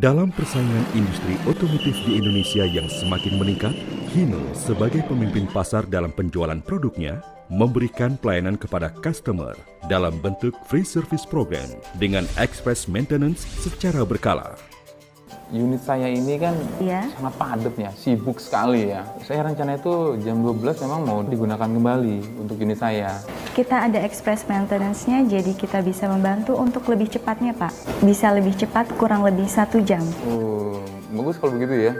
Dalam persaingan industri otomotif di Indonesia yang semakin meningkat, Hino sebagai pemimpin pasar dalam penjualan produknya memberikan pelayanan kepada customer dalam bentuk free service program dengan express maintenance secara berkala. Unit saya ini kan sangat padat ya, sibuk sekali ya. Saya rencana itu jam 12 memang mau digunakan kembali untuk unit saya. Kita ada express maintenance-nya, jadi kita bisa membantu untuk lebih cepatnya, Pak. Bisa lebih cepat, kurang lebih 1 jam. Oh, bagus kalau begitu ya.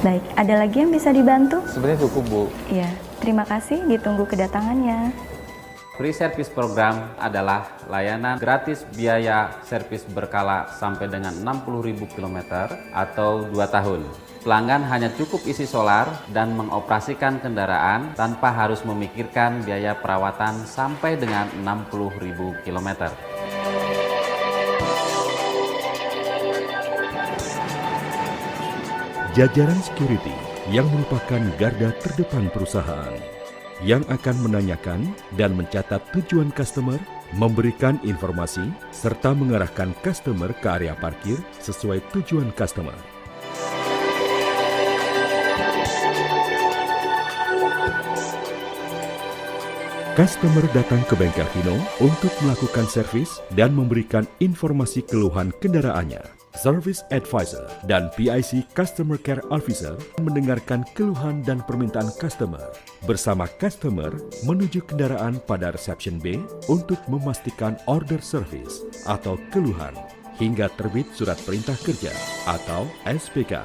Baik, ada lagi yang bisa dibantu? Sebenarnya cukup, Bu. Iya, terima kasih, ditunggu kedatangannya. Free Service Program adalah layanan gratis biaya servis berkala sampai dengan 60.000 km atau 2 tahun. Pelanggan hanya cukup isi solar dan mengoperasikan kendaraan tanpa harus memikirkan biaya perawatan sampai dengan 60.000 km. Jajaran security yang merupakan garda terdepan perusahaan yang akan menanyakan dan mencatat tujuan customer, memberikan informasi, serta mengarahkan customer ke area parkir sesuai tujuan customer. Customer datang ke bengkel Hino untuk melakukan servis dan memberikan informasi keluhan kendaraannya. Service Advisor dan PIC Customer Care Officer mendengarkan keluhan dan permintaan customer. Bersama customer menuju kendaraan pada reception B untuk memastikan order service atau keluhan hingga terbit surat perintah kerja atau SPK.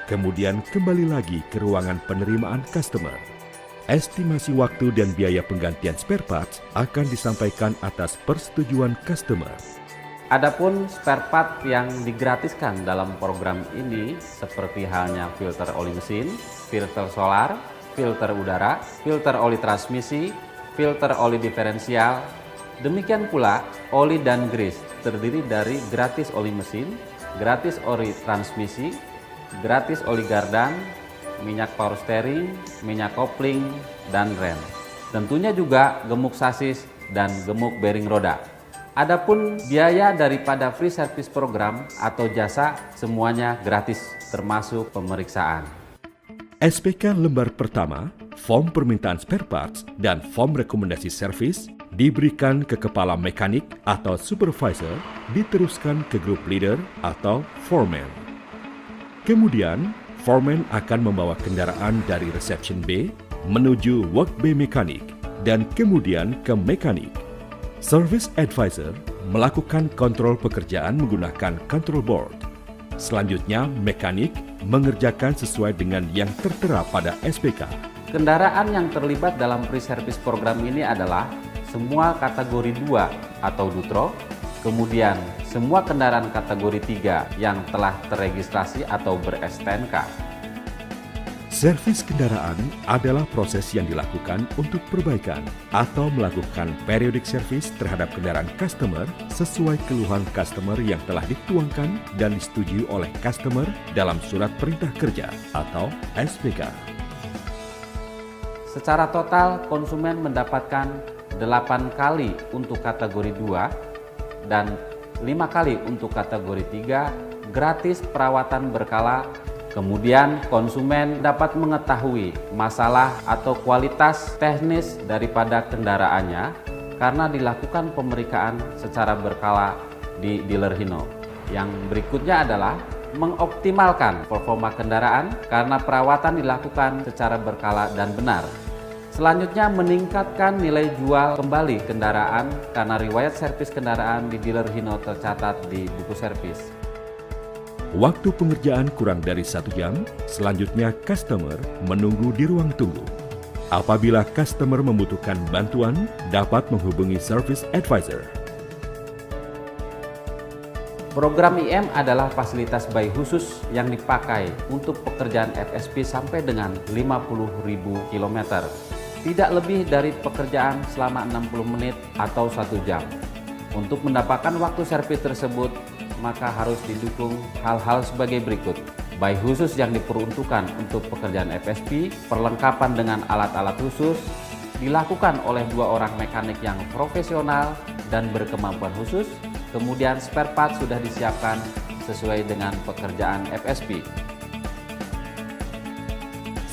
Kemudian kembali lagi ke ruangan penerimaan customer. Estimasi waktu dan biaya penggantian spare parts akan disampaikan atas persetujuan customer. Adapun spare part yang digratiskan dalam program ini seperti halnya filter oli mesin, filter solar, filter udara, filter oli transmisi, filter oli diferensial. Demikian pula oli dan grease terdiri dari gratis oli mesin, gratis oli transmisi, gratis oli gardan, minyak power steering, minyak kopling, dan rem. Tentunya juga gemuk sasis dan gemuk bearing roda. Adapun biaya daripada free service program atau jasa semuanya gratis termasuk pemeriksaan. SPK lembar pertama, form permintaan spare parts dan form rekomendasi servis diberikan ke kepala mekanik atau supervisor, diteruskan ke group leader atau foreman. Kemudian, foreman akan membawa kendaraan dari reception B menuju work bay mekanik dan kemudian ke mekanik. Service Advisor melakukan kontrol pekerjaan menggunakan control board. Selanjutnya, mekanik mengerjakan sesuai dengan yang tertera pada SPK. Kendaraan yang terlibat dalam free service program ini adalah semua kategori 2 atau Dutro, kemudian semua kendaraan kategori 3 yang telah terregistrasi atau ber-STNK. Servis kendaraan adalah proses yang dilakukan untuk perbaikan atau melakukan periodic service terhadap kendaraan customer sesuai keluhan customer yang telah dituangkan dan disetujui oleh customer dalam surat perintah kerja atau SPK. Secara total, konsumen mendapatkan 8 kali untuk kategori 2 dan 5 kali untuk kategori 3 gratis perawatan berkala. Kemudian konsumen dapat mengetahui masalah atau kualitas teknis daripada kendaraannya karena dilakukan pemeriksaan secara berkala di dealer Hino. Yang berikutnya adalah mengoptimalkan performa kendaraan karena perawatan dilakukan secara berkala dan benar. Selanjutnya meningkatkan nilai jual kembali kendaraan karena riwayat servis kendaraan di dealer Hino tercatat di buku servis. Waktu pengerjaan kurang dari 1 jam, selanjutnya customer menunggu di ruang tunggu. Apabila customer membutuhkan bantuan, dapat menghubungi Service Advisor. Program IM adalah fasilitas buy khusus yang dipakai untuk pekerjaan FSP sampai dengan 50.000 km. Tidak lebih dari pekerjaan selama 60 menit atau 1 jam. Untuk mendapatkan waktu servis tersebut, maka harus didukung hal-hal sebagai berikut. Buy khusus yang diperuntukkan untuk pekerjaan FSP, perlengkapan dengan alat-alat khusus, dilakukan oleh 2 orang mekanik yang profesional dan berkemampuan khusus, kemudian spare part sudah disiapkan sesuai dengan pekerjaan FSP.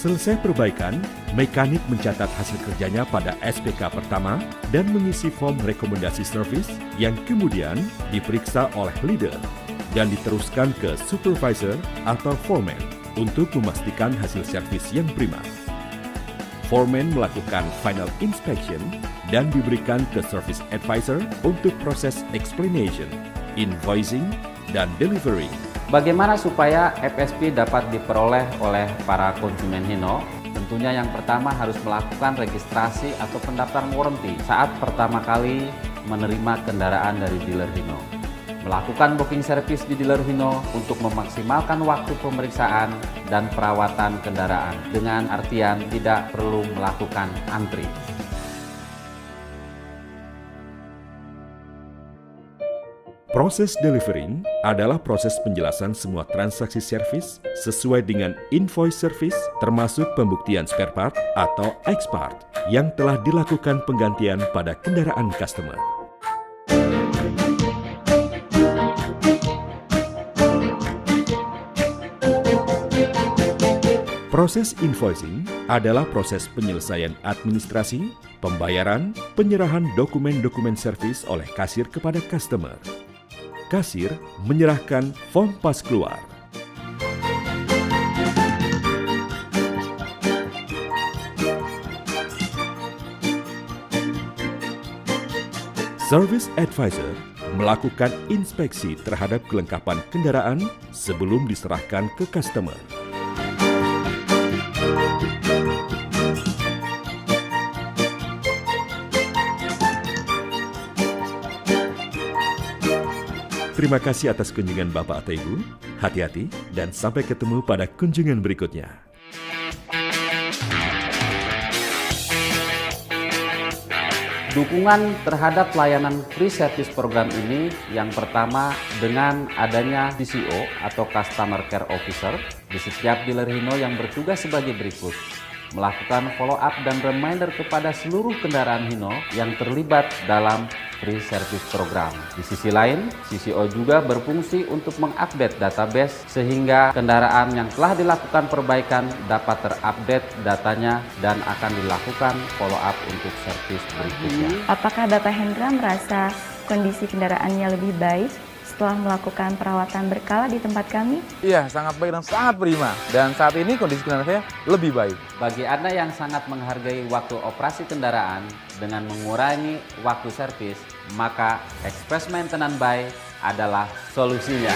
Selesai perbaikan, mekanik mencatat hasil kerjanya pada SPK pertama dan mengisi form rekomendasi servis yang kemudian diperiksa oleh leader dan diteruskan ke supervisor atau foreman untuk memastikan hasil servis yang prima. Foreman melakukan final inspection dan diberikan ke service advisor untuk proses explanation, invoicing, dan delivery. Bagaimana supaya FSP dapat diperoleh oleh para konsumen Hino? Tentunya yang pertama harus melakukan registrasi atau pendaftaran warranty saat pertama kali menerima kendaraan dari dealer Hino. Melakukan booking service di dealer Hino untuk memaksimalkan waktu pemeriksaan dan perawatan kendaraan dengan artian tidak perlu melakukan antri. Proses delivering adalah proses penjelasan semua transaksi servis sesuai dengan invoice service termasuk pembuktian spare part atau expart yang telah dilakukan penggantian pada kendaraan customer. Proses invoicing adalah proses penyelesaian administrasi, pembayaran, penyerahan dokumen-dokumen servis oleh kasir kepada customer. Kasir menyerahkan form pas keluar. Service advisor melakukan inspeksi terhadap kelengkapan kendaraan sebelum diserahkan ke customer. Terima kasih atas kunjungan Bapak atau Ibu. Hati-hati dan sampai ketemu pada kunjungan berikutnya. Dukungan terhadap layanan free service program ini yang pertama dengan adanya CCO atau Customer Care Officer di setiap dealer Hino yang bertugas sebagai berikut. Melakukan follow up dan reminder kepada seluruh kendaraan Hino yang terlibat dalam free service program. Di sisi lain, CCO juga berfungsi untuk mengupdate database sehingga kendaraan yang telah dilakukan perbaikan dapat terupdate datanya dan akan dilakukan follow up untuk servis berikutnya. Apakah Bapak Hendra merasa kondisi kendaraannya lebih baik setelah melakukan perawatan berkala di tempat kami? Iya, sangat baik dan sangat prima. Dan saat ini kondisi kendaraan saya lebih baik. Bagi Anda yang sangat menghargai waktu operasi kendaraan dengan mengurangi waktu servis, maka Express Maintenance Buy adalah solusinya.